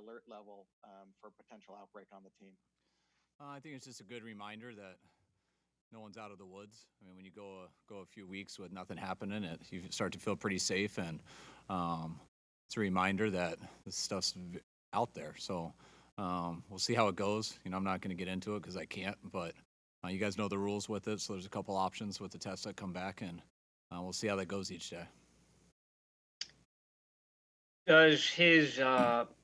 alert level for potential outbreak on the team? I think it's just a good reminder that no one's out of the woods. I mean, when you go a few weeks with nothing happening, you start to feel pretty safe, and it's a reminder that this stuff's out there. So we'll see how it goes. I'm not going to get into it because I can't, but you guys know the rules with it. So there's a couple options with the tests that come back, and we'll see how that goes each day. Does his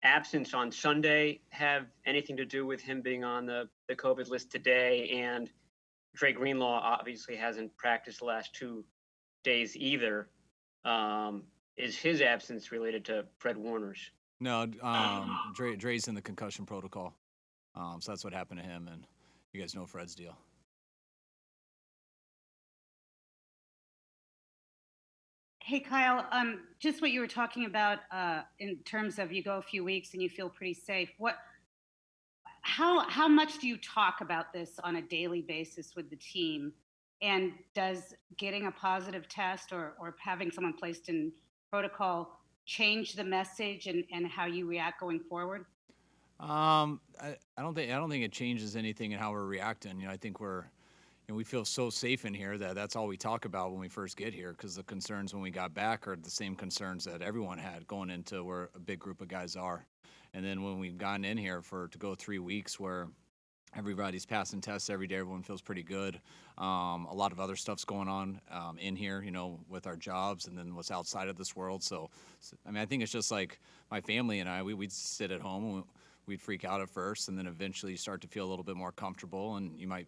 absence on Sunday have anything to do with him being on the COVID list today? And Dre Greenlaw obviously hasn't practiced the last 2 days either. Is his absence related to Fred Warner's? No, Dre's in the concussion protocol. So that's what happened to him, and you guys know Fred's deal. Hey, Kyle, just what you were talking about in terms of you go a few weeks and you feel pretty safe. How much do you talk about this on a daily basis with the team? And does getting a positive test or having someone placed in protocol change the message and how you react going forward? I don't think it changes anything in how we're reacting. I think we feel so safe in here that's all we talk about when we first get here, because the concerns when we got back are the same concerns that everyone had going into where a big group of guys are. And then when we've gotten in here to go 3 weeks where everybody's passing tests every day, everyone feels pretty good. A lot of other stuff's going on in here, with our jobs and then what's outside of this world. So I mean, I think it's just like my family and I, we'd sit at home and we'd freak out at first, and then eventually you start to feel a little bit more comfortable, and you might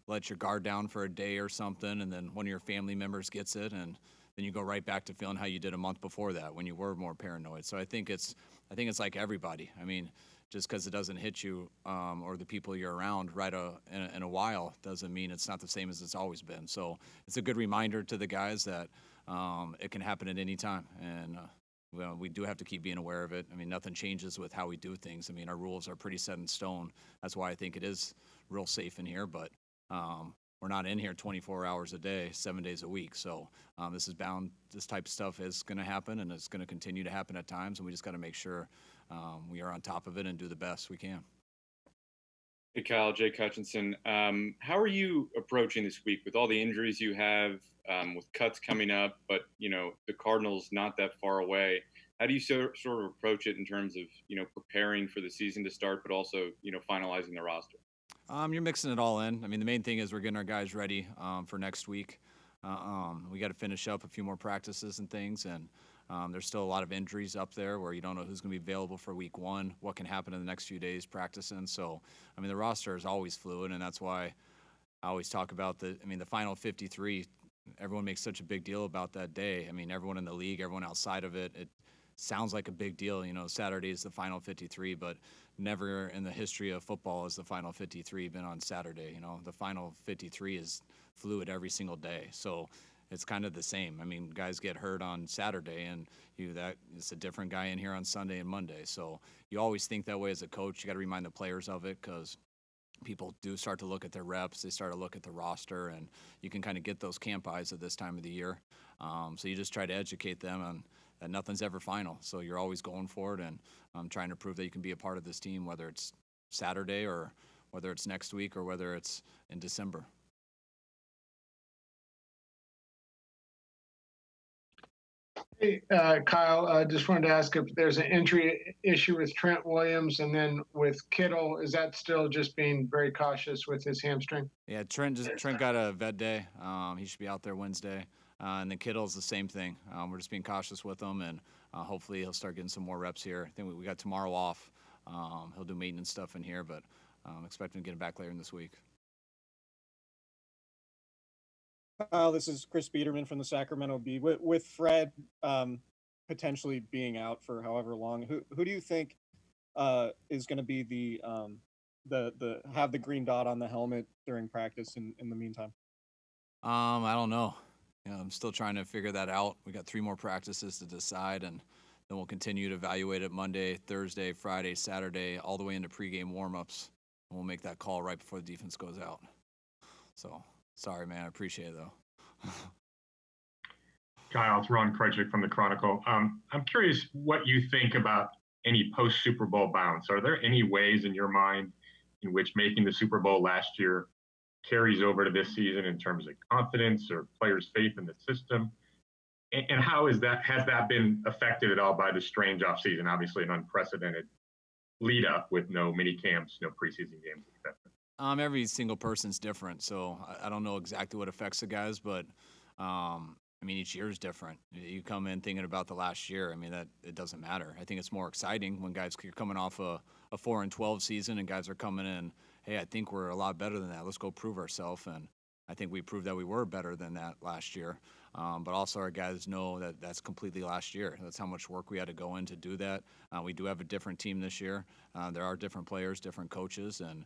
let your guard down for a day or something, and then one of your family members gets it, and then you go right back to feeling how you did a month before that when you were more paranoid. So I think it's like everybody. I mean, just because it doesn't hit you or the people you're around in a while doesn't mean it's not the same as it's always been. So it's a good reminder to the guys that it can happen at any time, and we do have to keep being aware of it. I mean, nothing changes with how we do things. I mean, our rules are pretty set in stone. That's why I think it is real safe in here, but we're not in here 24 hours a day, 7 days a week. So this type of stuff is going to happen, and it's going to continue to happen at times, and we just got to make sure we are on top of it and do the best we can. Hey, Kyle, Jake Hutchinson. How are you approaching this week with all the injuries you have, with cuts coming up, but, the Cardinals not that far away? How do you sort of approach it in terms of, preparing for the season to start, but also, finalizing the roster? You're mixing it all in. I mean, the main thing is we're getting our guys ready for next week. We got to finish up a few more practices and things, and there's still a lot of injuries up there where you don't know who's going to be available for week one, what can happen in the next few days practicing. So, I mean, the roster is always fluid, and that's why I always talk about the final 53. Everyone makes such a big deal about that day. I mean, everyone in the league, everyone outside of it, it sounds like a big deal. Saturday is the final 53, but never in the history of football has the final 53 been on Saturday. The final 53 is fluid every single day. So it's kind of the same. I mean, guys get hurt on Saturday, and it's a different guy in here on Sunday and Monday. So you always think that way as a coach. You got to remind the players of it, because people do start to look at their reps. They start to look at the roster, and you can kind of get those camp eyes at this time of the year. So you just try to educate them on that nothing's ever final. So you're always going for it, and trying to prove that you can be a part of this team, whether it's Saturday or whether it's next week or whether it's in December. Hey, Kyle, I just wanted to ask if there's an injury issue with Trent Williams, and then with Kittle, is that still just being very cautious with his hamstring? Yeah, Trent got a vet day. He should be out there Wednesday. And then Kittle's the same thing. We're just being cautious with him, and hopefully he'll start getting some more reps here. I think we got tomorrow off. He'll do maintenance stuff in here, but I'm expecting to get him back later in this week. This is Chris Biederman from the Sacramento Bee. With Fred potentially being out for however long, who do you think is going to be the have the green dot on the helmet during practice in the meantime? I don't know. I'm still trying to figure that out. We got 3 more practices to decide, and then we'll continue to evaluate it Monday, Thursday, Friday, Saturday, all the way into pregame warmups. And we'll make that call right before the defense goes out. So, sorry, man. I appreciate it, though. Kyle, it's Ron Krejcik from the Chronicle. I'm curious what you think about any post Super Bowl bounce? Are there any ways in your mind in which making the Super Bowl last year carries over to this season in terms of confidence or players' faith in the system? And how has that been affected at all by the strange offseason? Obviously, an unprecedented lead up with no mini camps, no preseason games, etc. Every single person's different, so I don't know exactly what affects the guys, but I mean, each year is different. You come in thinking about the last year. I mean, that it doesn't matter. I think it's more exciting when guys you're coming off a 4-12 season and guys are coming in. Hey, I think we're a lot better than that. Let's go prove ourselves. And I think we proved that we were better than that last year. But also, our guys know that that's completely last year. That's how much work we had to go in to do that. We do have a different team this year. There are different players, different coaches, and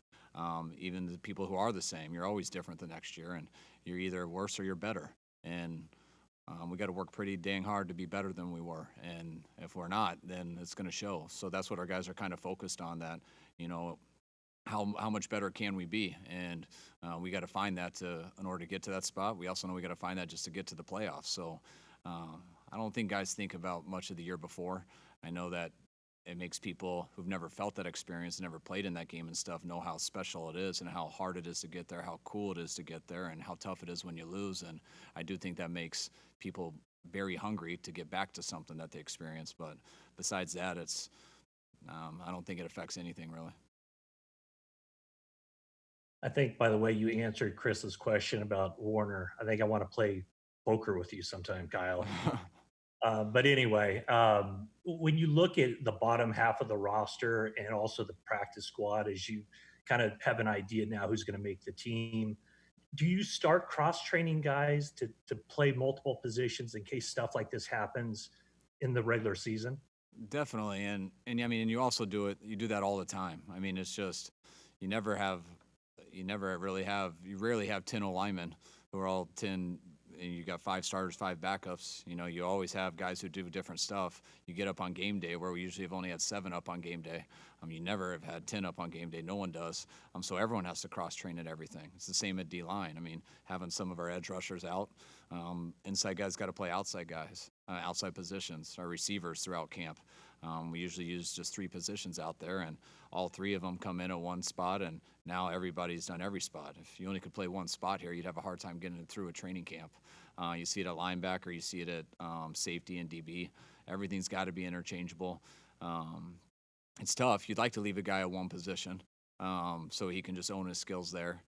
even the people who are the same. You're always different the next year, and you're either worse or you're better. And we got to work pretty dang hard to be better than we were. And if we're not, then it's going to show. So that's what our guys are kind of focused on, that, you know, how much better can we be? And we got to find that in order to get to that spot. We also know we got to find that just to get to the playoffs. So I don't think guys think about much of the year before. I know that it makes people who've never felt that experience, never played in that game and stuff, know how special it is and how hard it is to get there, how cool it is to get there, and how tough it is when you lose. And I do think that makes people very hungry to get back to something that they experienced. But besides that, it's I don't think it affects anything really. I think, by the way, you answered Chris's question about Warner. I think I want to play poker with you sometime, Kyle. But anyway, when you look at the bottom half of the roster and also the practice squad, as you kind of have an idea now who's going to make the team, do you start cross-training guys to play multiple positions in case stuff like this happens in the regular season? Definitely, and I mean, and you also do it. You do that all the time. I mean, it's just you rarely have 10 linemen who are all 10. And you got 5 starters, 5 backups. You know, you always have guys who do different stuff. You get up on game day, where we usually have only had 7 up on game day. You never have had 10 up on game day. No one does. So everyone has to cross-train at everything. It's the same at D-line. I mean, having some of our edge rushers out, inside guys got to play outside guys, outside positions, our receivers throughout camp. We usually use just 3 positions out there, and all 3 of them come in at one spot, and now everybody's done every spot. If you only could play one spot here, you'd have a hard time getting it through a training camp. You see it at linebacker, you see it at safety and DB. Everything's got to be interchangeable. It's tough. You'd like to leave a guy at one position so he can just own his skills there.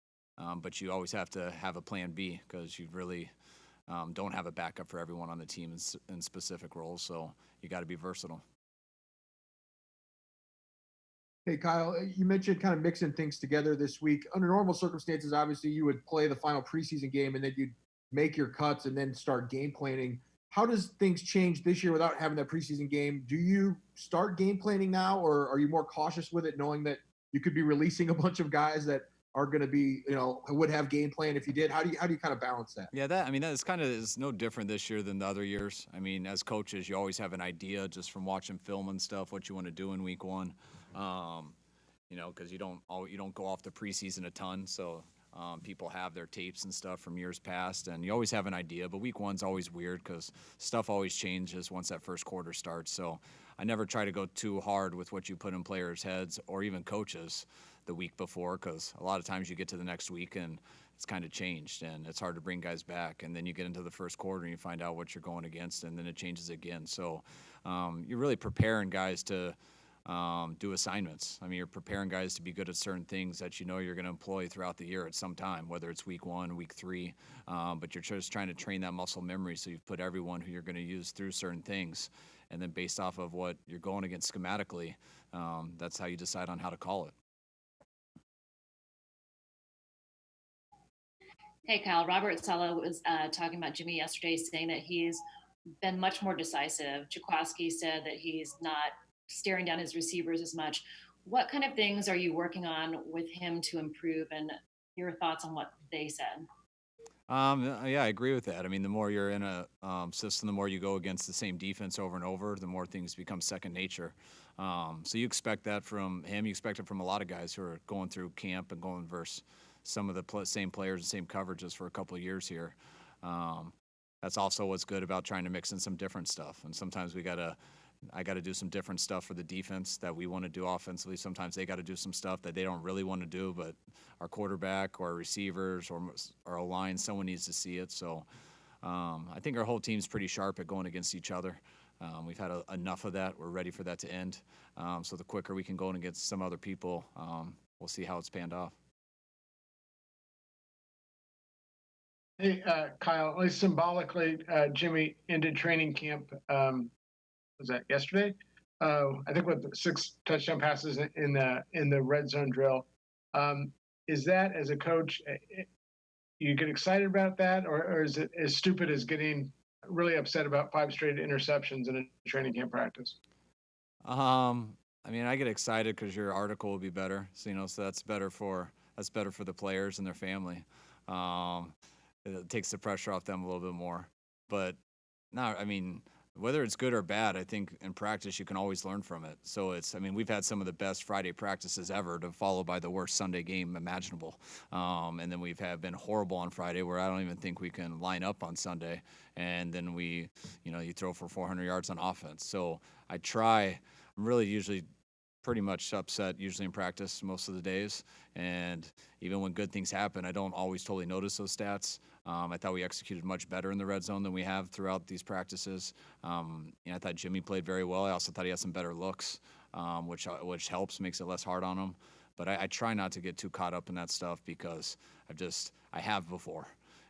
But you always have to have a plan B, because you really don't have a backup for everyone on the team in specific roles. So you got to be versatile. Hey, Kyle, you mentioned kind of mixing things together this week. Under normal circumstances, obviously, you would play the final preseason game and then you'd make your cuts and then start game planning. How does things change this year without having that preseason game? Do you start game planning now, or are you more cautious with it, knowing that you could be releasing a bunch of guys that are going to be, would have game plan if you did? How do you kind of balance that? Yeah, that is no different this year than the other years. I mean, as coaches, you always have an idea just from watching film and stuff what you want to do in week 1. Because you don't go off the preseason a ton, so people have their tapes and stuff from years past, and you always have an idea. But week 1's always weird because stuff always changes once that first quarter starts. So I never try to go too hard with what you put in players' heads or even coaches the week before, because a lot of times you get to the next week and it's kind of changed and it's hard to bring guys back. And then you get into the first quarter and you find out what you're going against, and then it changes again. So you're really preparing guys to do assignments. I mean, you're preparing guys to be good at certain things that you're going to employ throughout the year at some time, whether it's week 1, week 3, but you're just trying to train that muscle memory. So you've put everyone who you're going to use through certain things, and then based off of what you're going against schematically, that's how you decide on how to call it. Hey, Kyle, Robert Sala was talking about Jimmy yesterday, saying that he's been much more decisive. Jaquaski said that he's not staring down his receivers as much. What kind of things are you working on with him to improve, and your thoughts on what they said? Yeah, I agree with that. I mean, the more you're in a system, the more you go against the same defense over and over, the more things become second nature. So you expect that from him. You expect it from a lot of guys who are going through camp and going versus some of the same players and same coverages for a couple of years here. That's also what's good about trying to mix in some different stuff. And sometimes we got to I got to do some different stuff for the defense that we want to do offensively. Sometimes they got to do some stuff that they don't really want to do, but our quarterback or our receivers or our line, someone needs to see it. So I think our whole team's pretty sharp at going against each other. We've had enough of that. We're ready for that to end. So the quicker we can go against some other people, we'll see how it's panned off. Hey, Kyle, at least symbolically, Jimmy ended training camp, was that yesterday? I think with 6 touchdown passes in the red zone drill. Is that, as a coach, you get excited about that, or is it as stupid as getting really upset about 5 straight interceptions in a training camp practice? I mean, I get excited because your article will be better. So, so that's better for the players and their family. It takes the pressure off them a little bit more. But no, I mean, whether it's good or bad, I think in practice you can always learn from it. So we've had some of the best Friday practices ever, to follow by the worst Sunday game imaginable. And then we've been horrible on Friday, where I don't even think we can line up on Sunday. And then you throw for 400 yards on offense. So I'm really usually pretty much upset usually in practice most of the days. And even when good things happen, I don't always totally notice those stats. I thought we executed much better in the red zone than we have throughout these practices. I thought Jimmy played very well. I also thought he had some better looks, which helps, makes it less hard on him. But I try not to get too caught up in that stuff, because I have before,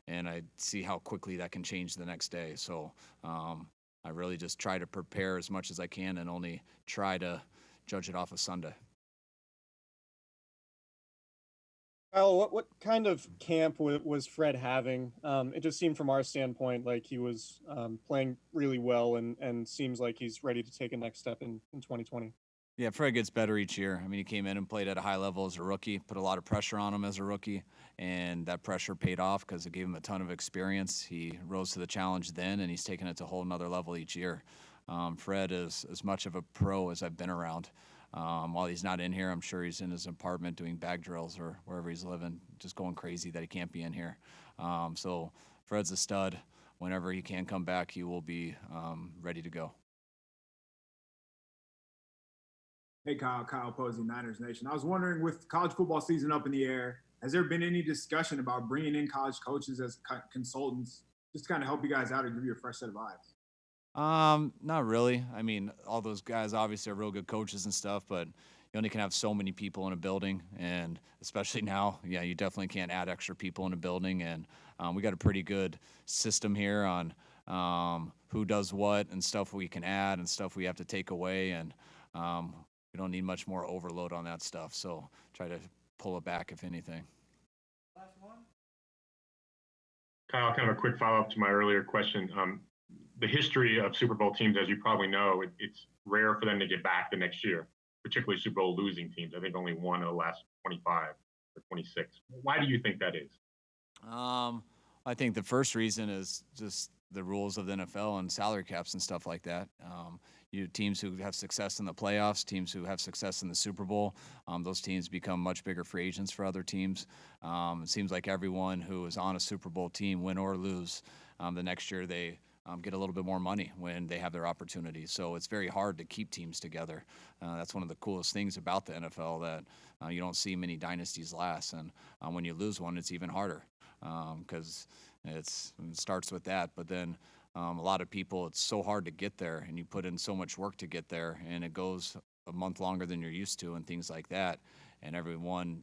and I see how quickly that can change the next day. So I really just try to prepare as much as I can and only try to judge it off of Sunday. Kyle, what kind of camp was Fred having? It just seemed from our standpoint like he was playing really well and seems like he's ready to take a next step in 2020. Yeah, Fred gets better each year. I mean, he came in and played at a high level as a rookie, put a lot of pressure on him as a rookie, and that pressure paid off because it gave him a ton of experience. He rose to the challenge then, and he's taken it to a whole nother level each year. Fred is as much of a pro as I've been around. While he's not in here, I'm sure he's in his apartment doing bag drills or wherever he's living, just going crazy that he can't be in here. So Fred's a stud. Whenever he can come back, he will be ready to go. Hey, Kyle Posey, Niners Nation. I was wondering, with college football season up in the air, has there been any discussion about bringing in college coaches as consultants, just to kind of help you guys out or give you a fresh set of eyes? Not really. I mean, all those guys obviously are real good coaches and stuff, but you only can have so many people in a building, and especially now, you definitely can't add extra people in a building. And we got a pretty good system here on who does what and stuff we can add and stuff we have to take away, and we don't need much more overload on that stuff. So try to pull it back if anything. Last one. Kyle, kind of a quick follow-up to my earlier question. The history of Super Bowl teams, as you probably know, it's rare for them to get back the next year, particularly Super Bowl losing teams. I think only one of the last 25 or 26. Why do you think that is? I think the first reason is just the rules of the NFL and salary caps and stuff like that. Teams who have success in the playoffs, teams who have success in the Super Bowl, those teams become much bigger free agents for other teams. It seems like everyone who is on a Super Bowl team, win or lose, the next year they get a little bit more money when they have their opportunity. So it's very hard to keep teams together. That's one of the coolest things about the NFL, that you don't see many dynasties last. And when you lose one, it's even harder because it starts with that. But then a lot of people, it's so hard to get there, and you put in so much work to get there, and it goes a month longer than you're used to and things like that. And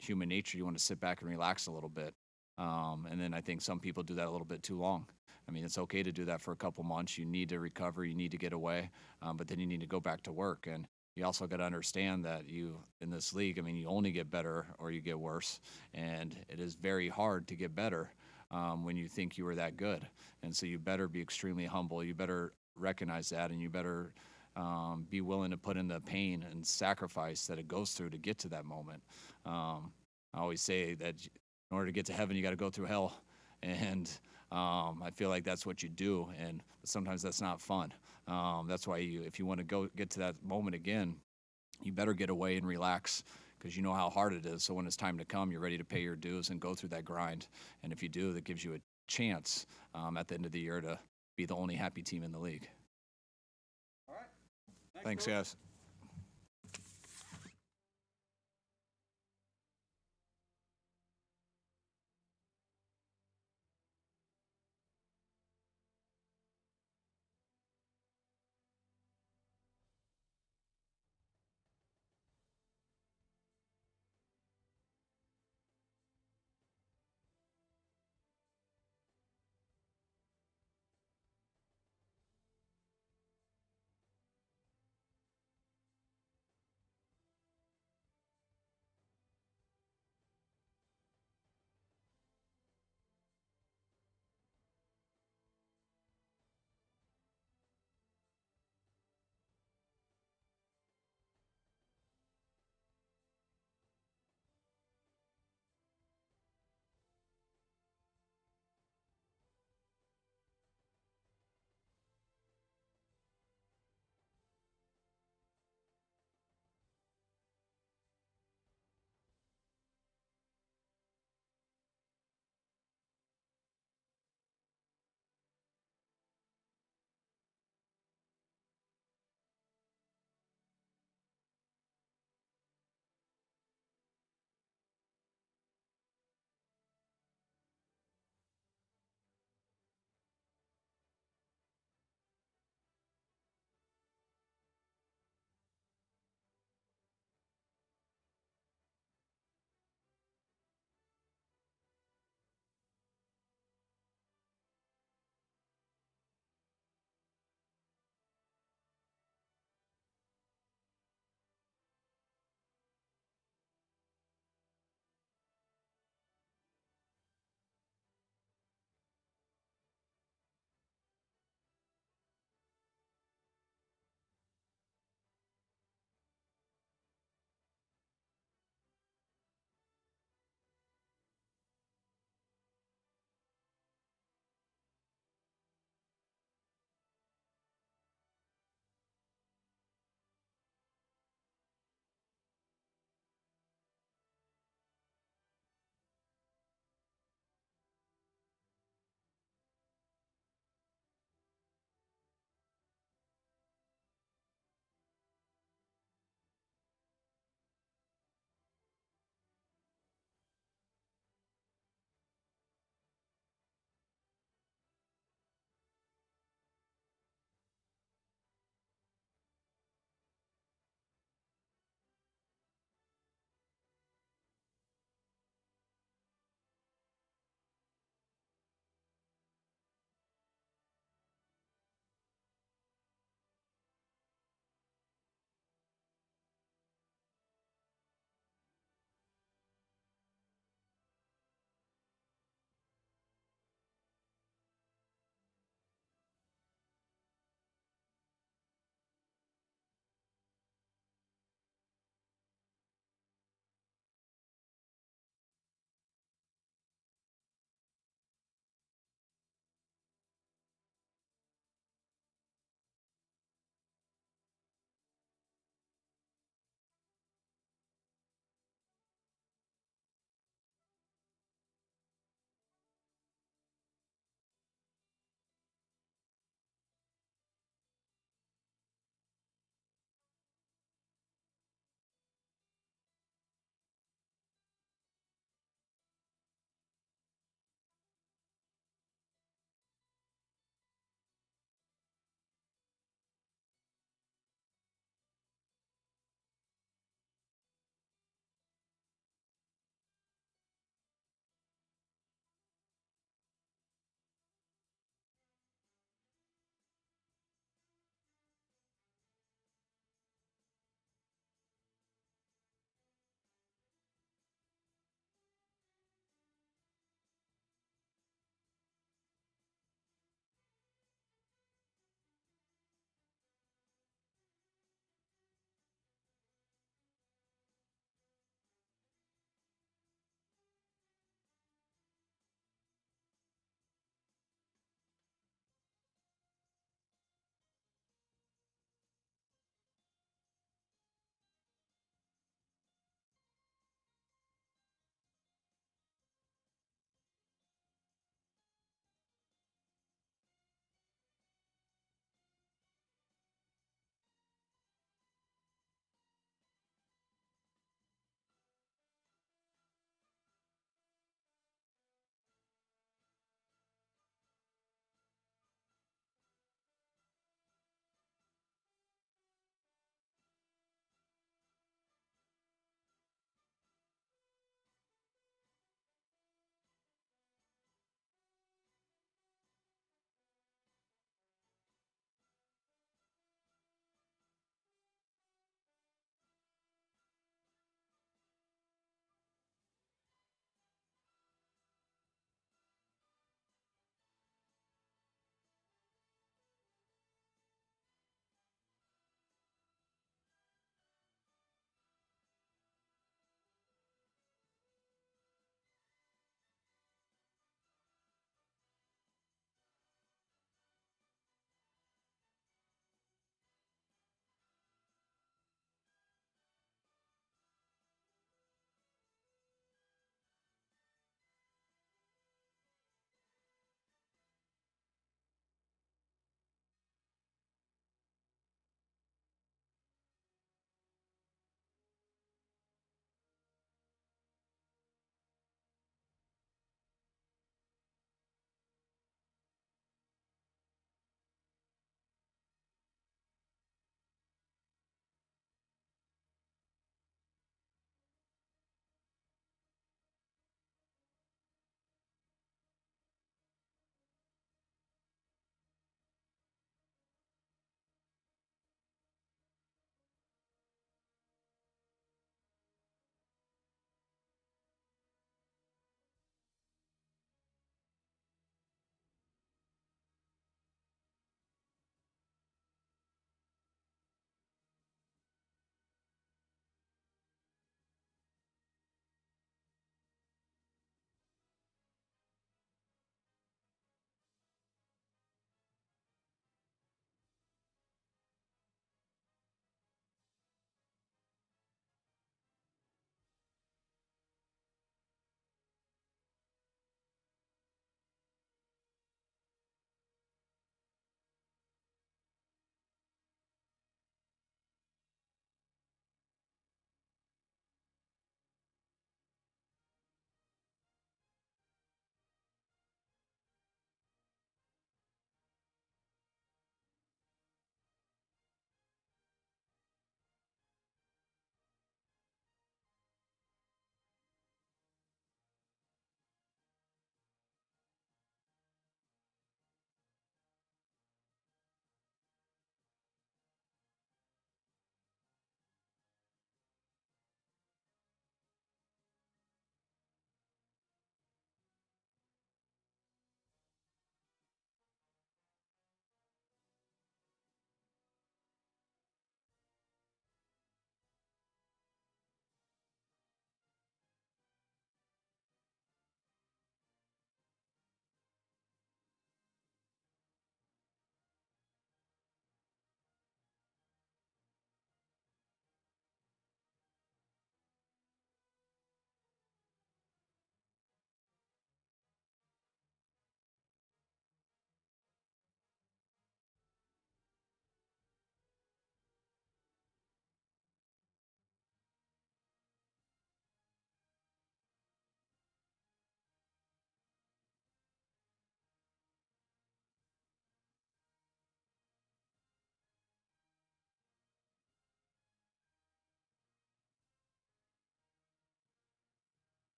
human nature, you want to sit back and relax a little bit. And then I think some people do that a little bit too long. I mean, it's okay to do that for a couple months. You need to recover. You need to get away. But then you need to go back to work. And you also got to understand that in this league, I mean, you only get better or you get worse. And it is very hard to get better when you think you were that good. And so you better be extremely humble. You better recognize that, and you better be willing to put in the pain and sacrifice that it goes through to get to that moment. I always say that in order to get to heaven, you got to go through hell. And I feel like that's what you do, and sometimes that's not fun. That's why if you want to get to that moment again, you better get away and relax, because you know how hard it is. So when it's time to come, you're ready to pay your dues and go through that grind. And if you do, that gives you a chance at the end of the year to be the only happy team in the league. All right. Thanks. Thanks, guys.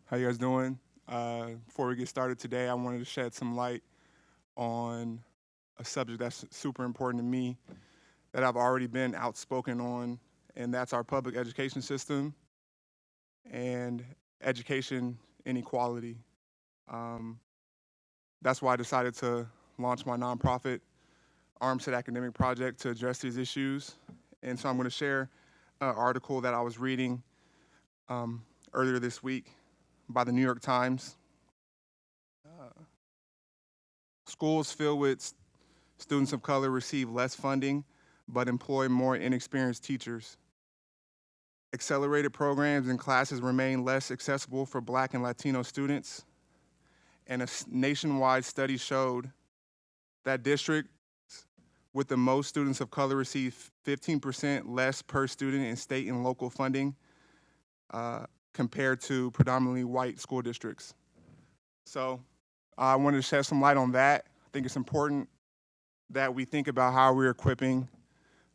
How you guys doing? Before we get started today, I wanted to shed some light on a subject that's super important to me that I've already been outspoken on, and that's our public education system and education inequality. Um, that's why I decided to launch my nonprofit Armstead Academic Project to address these issues. And so I'm going to share an article that I was reading um, earlier this week by the New York Times. Schools filled with students of color receive less funding, but employ more inexperienced teachers. Accelerated programs and classes remain less accessible for Black and Latino students. And a nationwide study showed that districts with the most students of color receive 15% less per student in state and local funding compared to predominantly white school districts. So I wanted to shed some light on that. I think it's important that we think about how we're equipping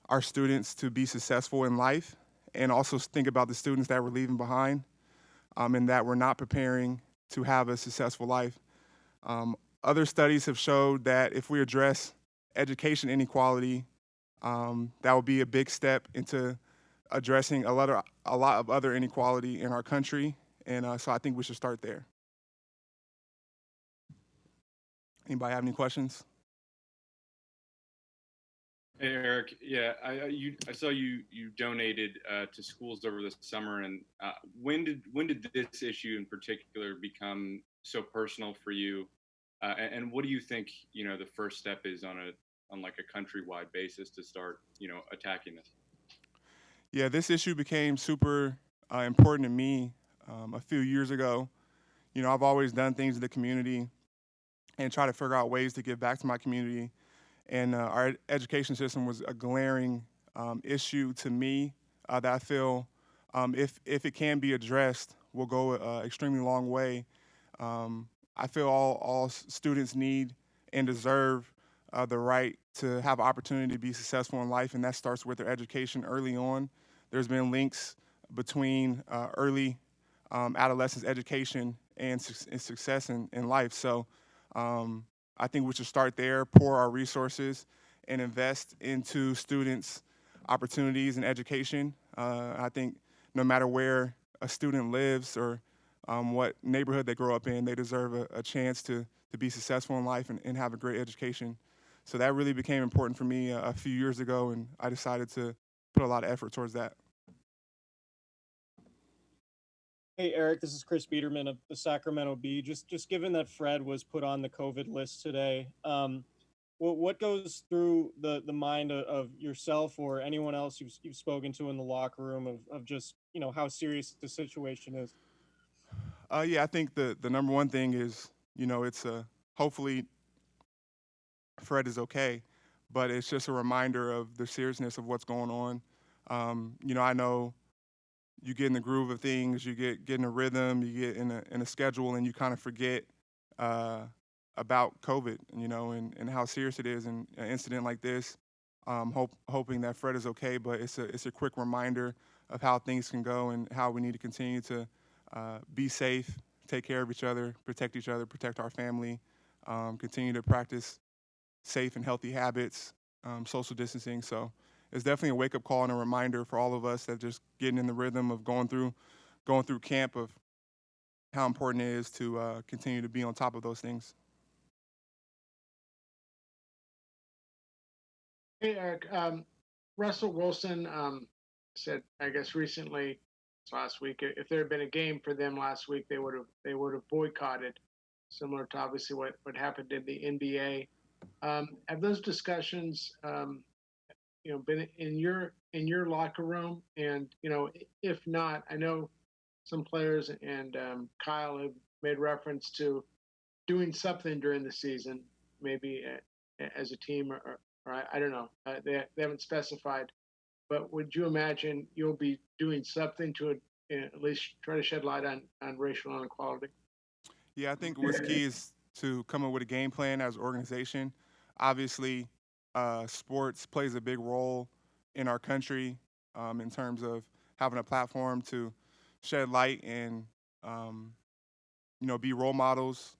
our students to be successful in life, and also think about the students that we're leaving behind, and that we're not preparing to have a successful life. Other studies have showed that if we address education inequality, that will be a big step into addressing a lot of other inequality in our country, and so I think we should start there. Anybody have any questions? Hey Eric, yeah, I saw you donated to schools over the summer, and when did this issue in particular become so personal for you? And what do you think the first step is on like a countrywide basis to start attacking this? Yeah, this issue became super important to me a few years ago. I've always done things in the community and try to figure out ways to give back to my community. And our education system was a glaring issue to me that I feel, if it can be addressed, will go an extremely long way. I feel all students need and deserve the right to have opportunity to be successful in life, and that starts with their education early on. There's been links between early adolescence education and success in life. So I think we should start there, pour our resources, and invest into students' opportunities and education. I think no matter where a student lives or what neighborhood they grow up in, they deserve a chance to be successful in life and have a great education. So that really became important for me a few years ago, and I decided to put a lot of effort towards that. Hey Eric, this is Chris Biederman of the Sacramento Bee. Just given that Fred was put on the COVID list today, what goes through the mind of yourself or anyone else you've spoken to in the locker room of just how serious the situation is? Yeah, I think the number one thing is it's hopefully Fred is okay, but it's just a reminder of the seriousness of what's going on. I know you get in the groove of things, you get in a rhythm, you get in a schedule, and you kind of forget about COVID, and how serious it is. And an incident like this, hoping that Fred is okay, but it's a quick reminder of how things can go and how we need to continue to be safe, take care of each other, protect our family, continue to practice safe and healthy habits, social distancing. So it's definitely a wake-up call and a reminder for all of us that just getting in the rhythm of going through camp, of how important it is to continue to be on top of those things. Hey, Eric. Russell Wilson said, I guess recently, last week, if there had been a game for them last week, they would have boycotted, similar to obviously what happened in the NBA. Have those discussions, been in your locker room? And if not, I know some players and Kyle have made reference to doing something during the season, maybe as a team, or I don't know. They haven't specified, but would you imagine you'll be doing something to at least try to shed light on racial inequality? Yeah, I think what's key is to come up with a game plan as an organization. Obviously, sports plays a big role in our country in terms of having a platform to shed light and be role models,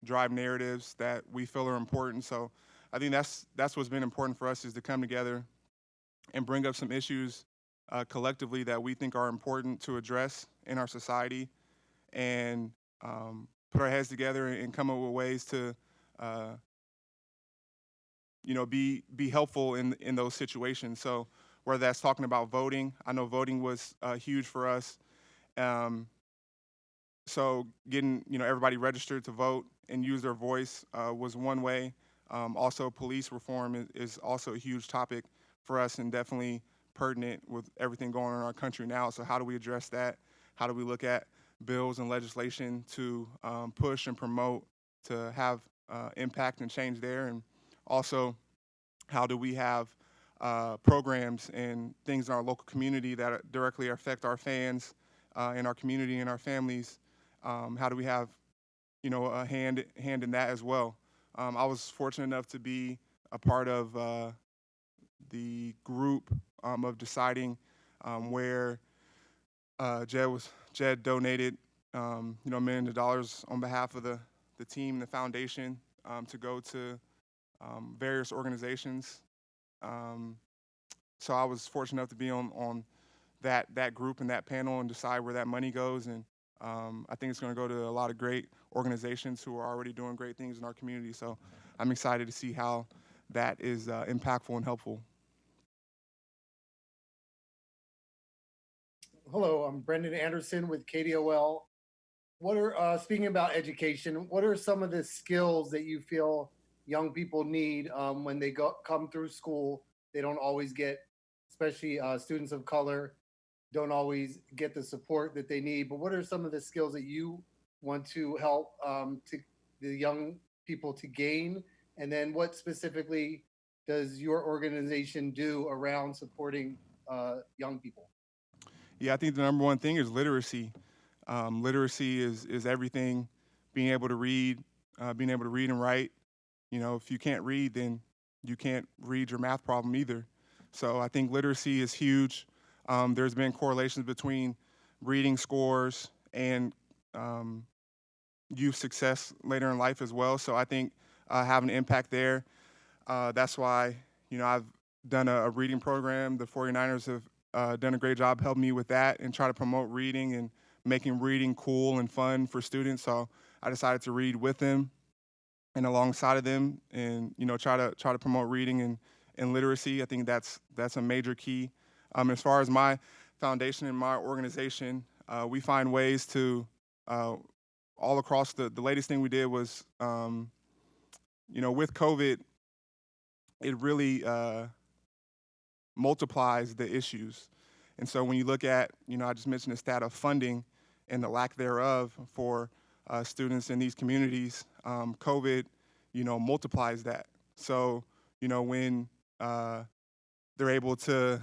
drive narratives that we feel are important. So I think that's what's been important for us is to come together and bring up some issues collectively that we think are important to address in our society, and put our heads together and come up with ways to uh, be helpful in those situations. So whether that's talking about voting, I know voting was huge for us. Um, so getting everybody registered to vote and use their voice was one way. Also, police reform is also a huge topic for us and definitely pertinent with everything going on in our country now. So how do we address that? How do we look at bills and legislation to push and promote to have impact and change there? And also, how do we have programs and things in our local community that directly affect our fans in our community and our families? How do we have a hand in that as well? I was fortunate enough to be a part of the group of deciding where Jed donated millions of dollars on behalf of the team, the foundation, to go to various organizations. Um, so I was fortunate enough to be on that group and that panel and decide where that money goes. And I think it's going to go to a lot of great organizations who are already doing great things in our community. So I'm excited to see how that is impactful and helpful. Hello, I'm Brendan Anderson with KDOL. What are speaking about education? What are some of the skills that you feel young people need when they come through school? They don't always get, especially students of color, don't always get the support that they need. But what are some of the skills that you want to help to the young people to gain? And then what specifically does your organization do around supporting young people? Yeah, I think the number one thing is literacy. Literacy is everything. Being able to read, and write. If you can't read, then you can't read your math problem either. So I think literacy is huge. There's been correlations between reading scores and youth success later in life as well. So I think having an impact there. That's why I've done a reading program. The 49ers have done a great job helping me with that and try to promote reading and making reading cool and fun for students. So I decided to read with them and alongside of them, and try to promote reading and literacy. I think that's a major key. As far as my foundation and my organization, we find ways to all across the latest thing we did was with COVID, it really multiplies the issues. And so when you look at, I just mentioned the stat of funding and the lack thereof for students in these communities, COVID, multiplies that. So, when they're able to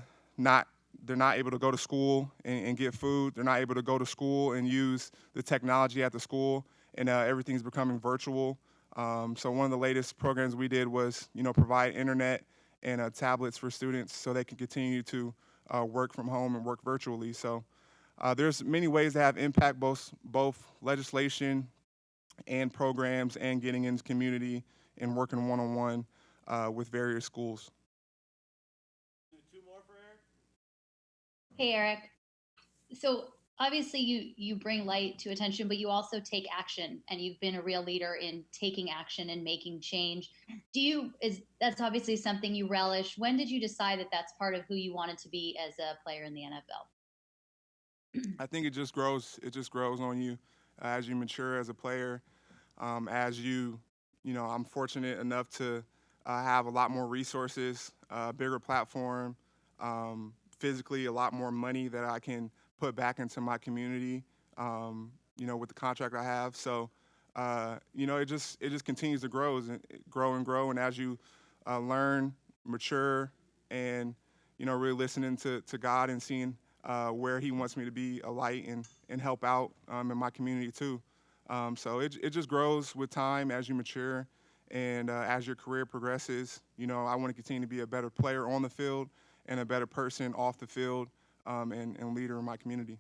they're not able to go to school and get food, they're not able to go to school and use the technology at the school, and everything's becoming virtual. So one of the latest programs we did was, provide internet and tablets for students so they can continue to work from home and work virtually. So there's many ways to have impact, both legislation and programs and getting into community and working one-on-one with various schools. Hey, Eric. So obviously you bring light to attention, but you also take action, and you've been a real leader in taking action and making change. That's obviously something you relish. When did you decide that that's part of who you wanted to be as a player in the NFL? I think it just grows. It just grows on you as you mature as a player. As I'm fortunate enough to have a lot more resources, a bigger platform, physically a lot more money that I can put back into my community, with the contract I have. So, it just continues to grow and grow. And as you learn, mature, and, really listening to God and seeing where he wants me to be a light and help out in my community too. So it just grows with time as you mature and as your career progresses. I want to continue to be a better player on the field and a better person off the field and leader in my community.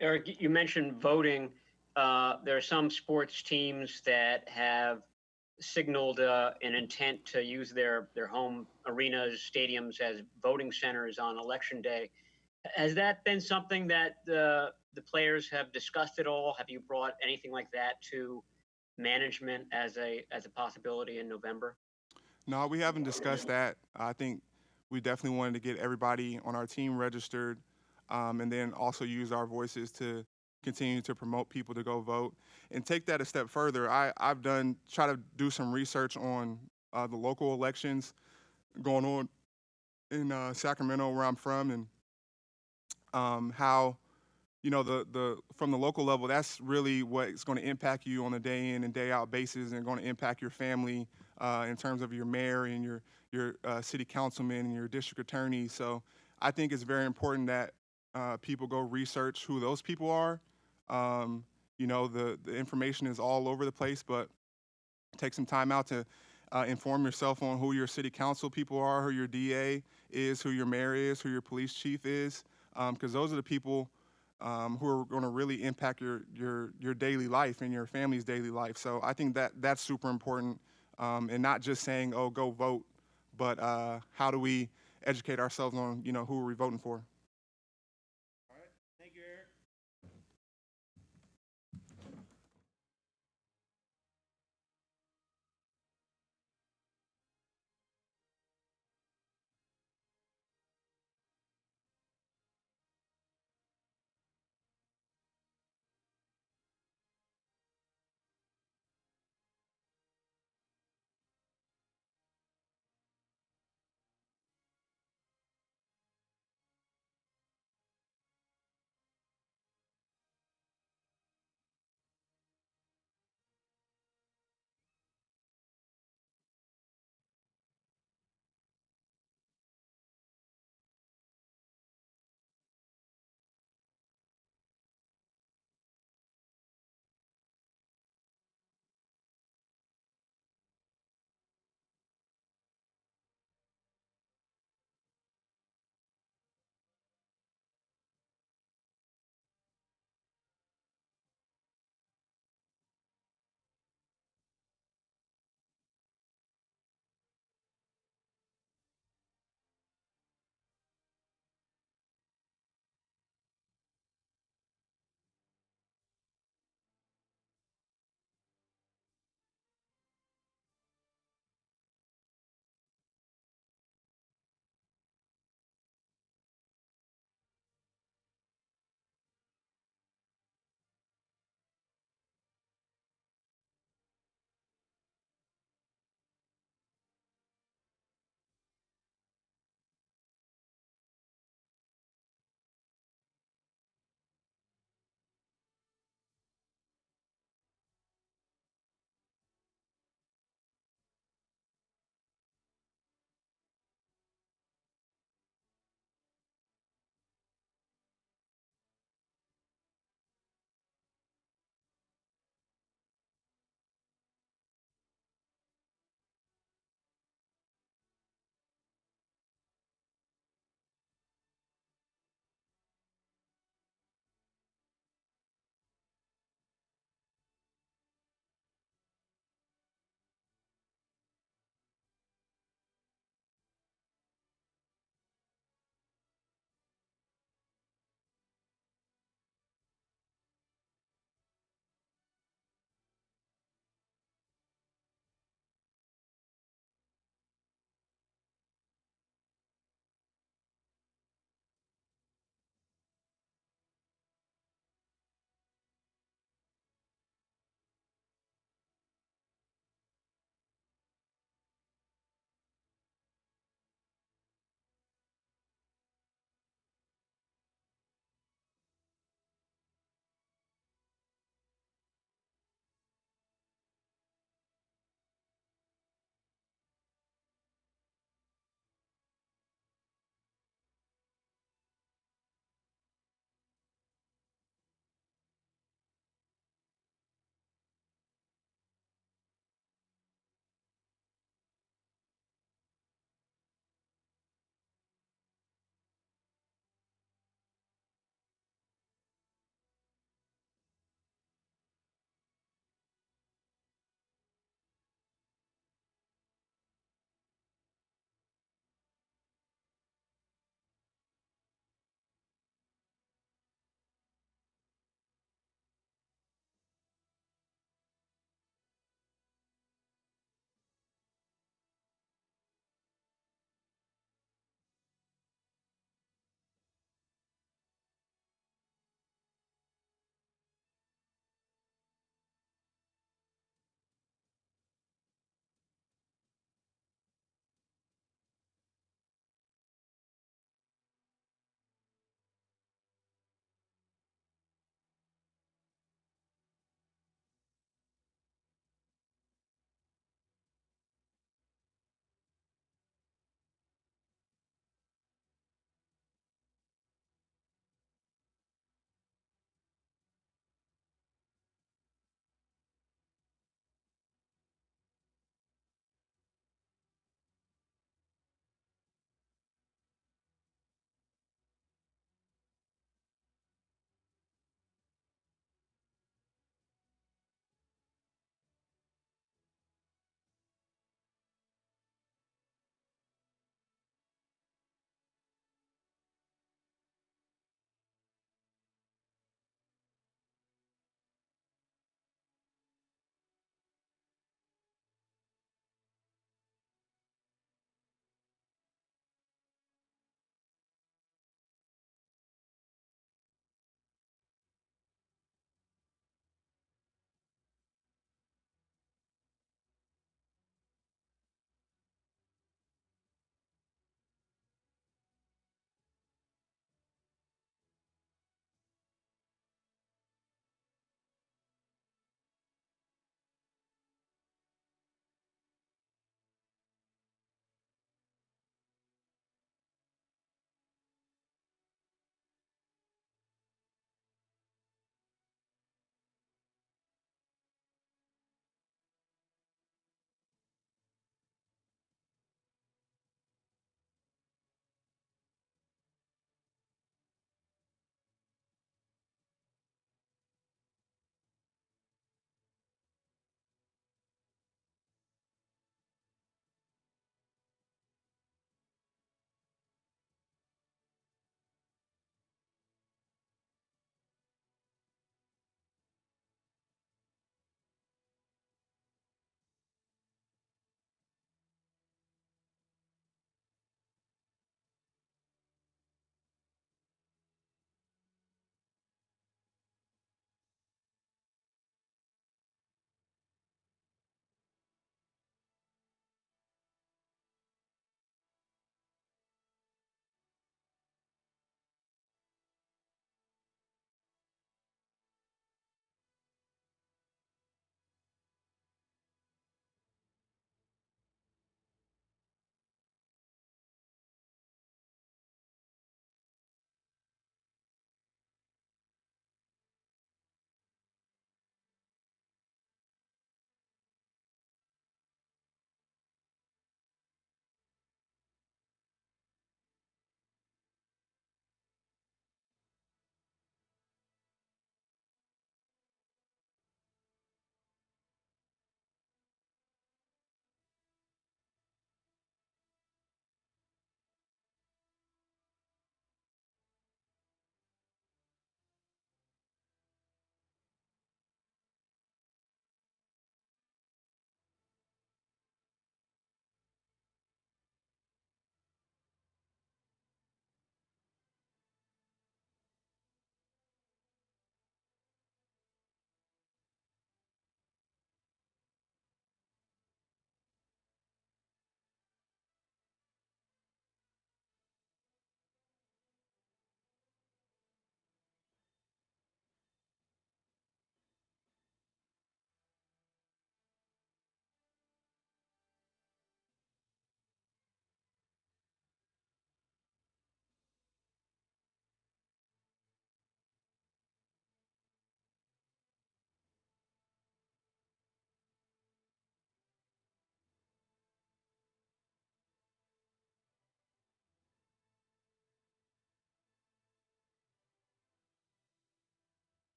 Eric, you mentioned voting. There are some sports teams that have signaled an intent to use their home arenas, stadiums as voting centers on election day. Has that been something that the players have discussed at all? Have you brought anything like that to management as a possibility in November? No, we haven't discussed that. I think we definitely wanted to get everybody on our team registered, and then also use our voices to continue to promote people to go vote and take that a step further. I've try to do some research on the local elections going on in Sacramento, where I'm from, and how the from the local level, that's really what's going to impact you on a day in and day out basis, and going to impact your family in terms of your mayor and your city councilman and your district attorney. So I think it's very important that people go research who those people are. The information is all over the place, but take some time out to inform yourself on who your city council people are, who your DA is, who your mayor is, who your police chief is, because those are the people who are going to really impact your daily life and your family's daily life. So I think that's super important, and not just saying, "Oh, go vote," but how do we educate ourselves on who are we voting for?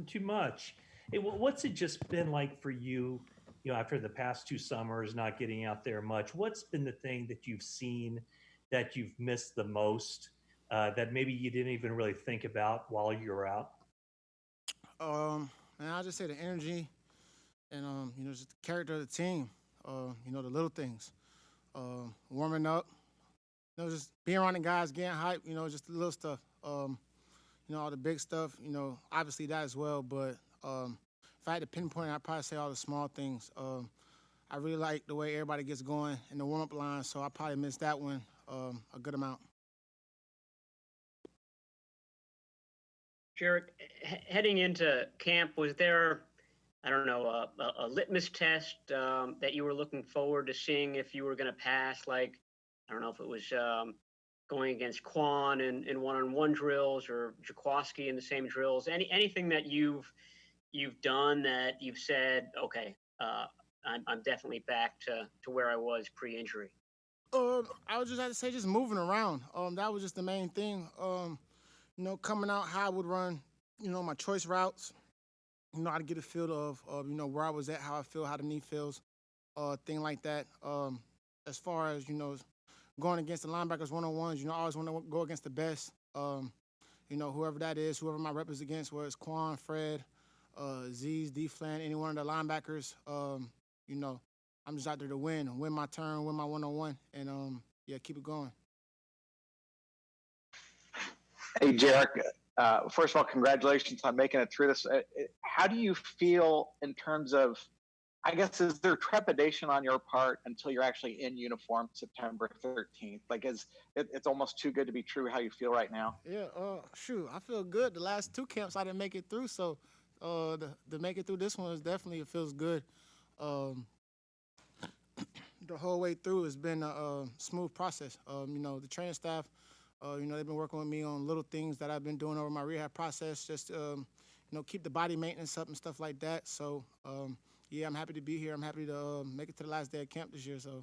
Too much. Hey, what's it just been like for you? You know, after the past 2 summers, not getting out there much. What's been the thing that you've seen that you've missed the most? That maybe you didn't even really think about while you were out? Man, I'll just say the energy and just the character of the team. The little things. Warming up. Just being around the guys, getting hype. Just the little stuff. All the big stuff. Obviously that as well. But if I had to pinpoint it, I'd probably say all the small things. I really like the way everybody gets going in the warm-up line, so I probably missed that one a good amount. Jarek, heading into camp, was there, I don't know, a litmus test that you were looking forward to seeing if you were going to pass? Like, I don't know if it was going against Quan in one-on-one drills or Jaquaski in the same drills. Anything that you've done that you've said, okay, I'm definitely back to where I was pre-injury? I would just have to say just moving around. That was just the main thing. Coming out, how I would run, my choice routes. I'd get a feel of, where I was at, how I feel, how the knee feels, thing like that. As far as, going against the linebackers one-on-ones, I always want to go against the best. Whoever that is, whoever my rep is against, whether it's Quan, Fred, Z's, D-Flan, any one of the linebackers, I'm just out there to win my turn, win my one-on-one, and, keep it going. Hey, Jarek. First of all, congratulations on making it through this. How do you feel in terms of, I guess, is there trepidation on your part until you're actually in uniform September 13th? Like, it's almost too good to be true how you feel right now? Yeah, shoot, I feel good. The last two camps I didn't make it through, so to make it through this one is definitely, it feels good. The whole way through has been a smooth process. The training staff, they've been working with me on little things that I've been doing over my rehab process, just keep the body maintenance up and stuff like that. So, I'm happy to be here. I'm happy to make it to the last day of camp this year. So.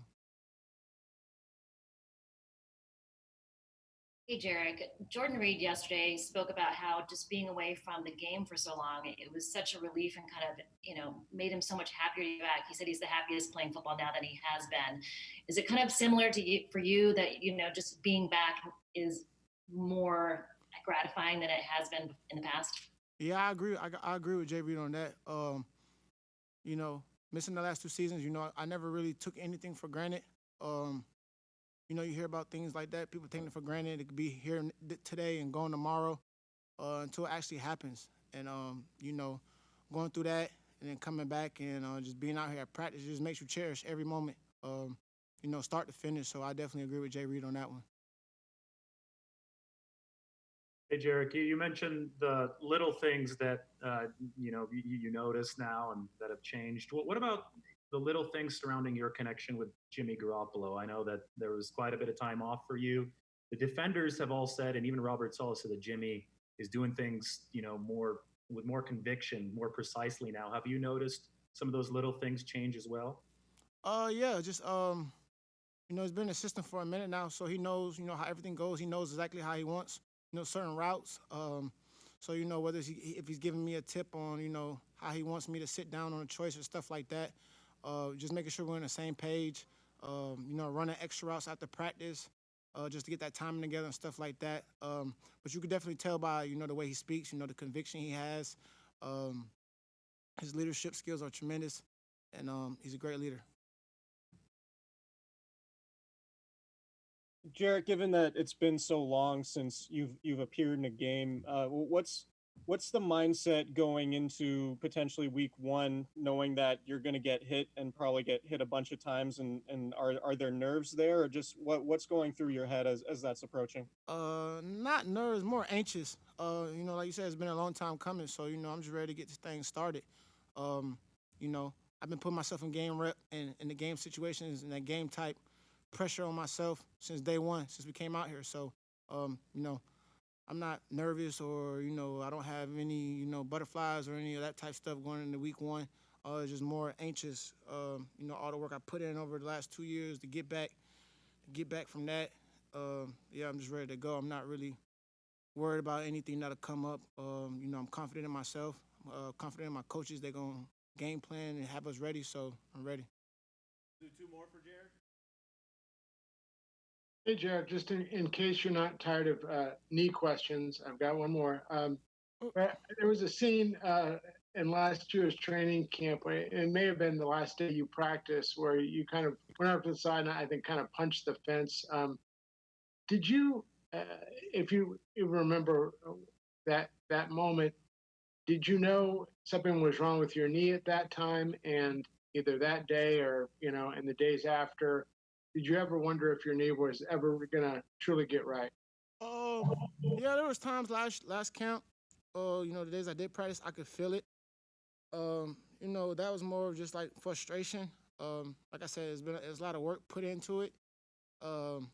Hey, Jarek. Jordan Reed yesterday spoke about how just being away from the game for so long, it was such a relief and kind of, made him so much happier to be back. He said he's the happiest playing football now that he has been. Is it kind of similar to you, for you, that, just being back is more gratifying than it has been in the past? Yeah, I agree. I agree with Jay Reed on that. Missing the last 2 seasons, I never really took anything for granted. You hear about things like that, people taking it for granted. It could be here today and gone tomorrow until it actually happens. And, going through that and then coming back and just being out here at practice just makes you cherish every moment, start to finish. So I definitely agree with Jay Reed on that one. Hey, Jarek, you mentioned the little things that, you notice now and that have changed. What about the little things surrounding your connection with Jimmy Garoppolo? I know that there was quite a bit of time off for you. The defenders have all said, and even Robert Saleh said, that Jimmy is doing things, with more conviction, more precisely now. Have you noticed some of those little things change as well? Yeah, just he's been an assistant for a minute now, so he knows, how everything goes. He knows exactly how he wants, certain routes. So, whether if he's giving me a tip on, how he wants me to sit down on a choice or stuff like that, just making sure we're on the same page, running extra routes after practice, just to get that timing together and stuff like that. But you could definitely tell by, the way he speaks, the conviction he has. His leadership skills are tremendous, and he's a great leader. Jarek, given that it's been so long since you've appeared in a game, what's the mindset going into potentially week 1, knowing that you're going to get hit and probably get hit a bunch of times, and are there nerves there, or just what's going through your head as that's approaching? Not nerves, more anxious. Like you said, it's been a long time coming, so I'm just ready to get this thing started. I've been putting myself in game rep and in the game situations and that game type pressure on myself since day one, since we came out here. So, I'm not nervous or, I don't have any, butterflies or any of that type of stuff going into week 1. Just more anxious, all the work I put in over the last 2 years to get back from that. I'm just ready to go. I'm not really worried about anything that'll come up. You know, I'm confident in myself, confident in my coaches. They're going to game plan and have us ready, so I'm ready. Do two more for Jared. Hey, Jared, just in case you're not tired of knee questions, I've got one more. There was a scene in last year's training camp, it may have been the last day you practiced, where you kind of went up to the side and I think kind of punched the fence. Did you, if you remember that moment, did you know something was wrong with your knee at that time? And either that day or, you know, in the days after, did you ever wonder if your knee was ever gonna truly get right? Yeah, there was times last camp, you know, the days I did practice, I could feel it. You know, that was more of just like frustration. Like I said, there's a lot of work put into it. Um,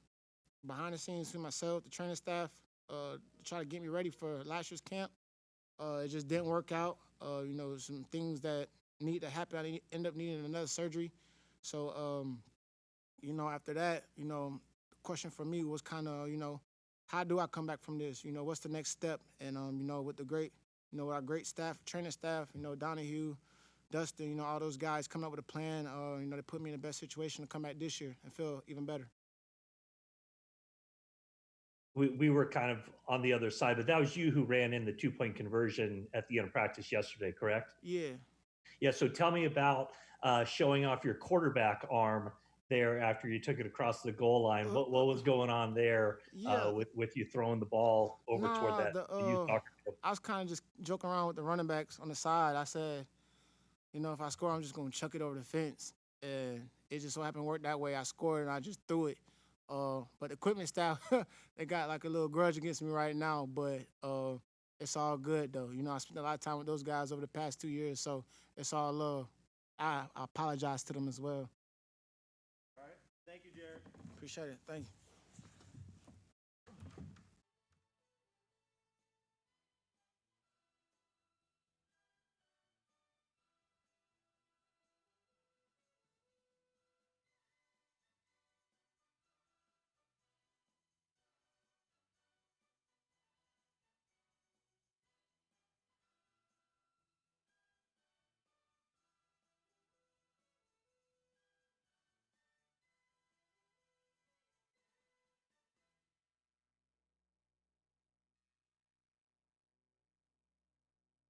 Behind the scenes to myself, the training staff, to try to get me ready for last year's camp. It just didn't work out. You know, some things that need to happen. I end up needing another surgery. So, you know, after that, you know, the question for me was kind of, you know, how do I come back from this? You know, what's the next step? And, you know, with our great staff, training staff, you know, Donahue, Dustin, you know, all those guys coming up with a plan, you know, they put me in the best situation to come back this year and feel even better. We were kind of on the other side, but that was you who ran in the 2-point conversion at the end of practice yesterday, correct? Yeah. Yeah. So tell me about showing off your quarterback arm there after you took it across the goal line. What was going on there with you throwing the ball over toward that youth soccer field? I was kind of just joking around with the running backs on the side. I said, you know, if I score, I'm just going to chuck it over the fence. And it just so happened to work that way. I scored and I just threw it. But the equipment staff, they got like a little grudge against me right now, but it's all good though. You know, I spent a lot of time with those guys over the past 2 years, so it's all love. I apologize to them as well. All right. Thank you, Jared. Appreciate it. Thank you.